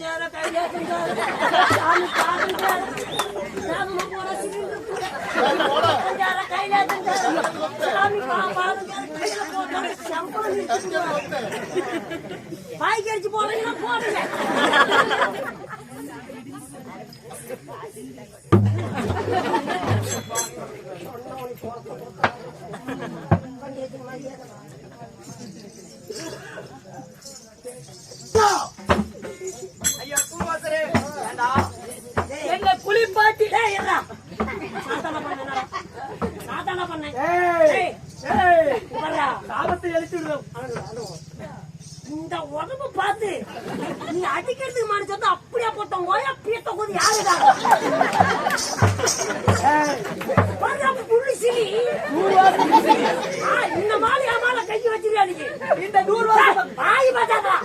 செஞ்சாரு கையில செஞ்சாரு சாமி பாருங்க சாமி போற சிலிண்டர் செஞ்சாரு கையில செஞ்சாரு சாமி பாருங்க கையில போட்டு சம்பளம் பாய் கடிச்சு போறீங்கன்னா போடுங்க என்ன குளிப்பாட்டி சாத்தான பண்ண சாபத்தை எழுத்துடுறோம் இந்த உடம்பு பார்த்து நீ அடிக்கிறதுக்கு மனுஷன் அப்படியே போட்ட ஓயா பீத்த போது யாருதான் புளிசிலி இந்த மாதிரி அம்மால கையை வச்சிருக்காங்க இந்த 100 வாய் பார்த்தாதான்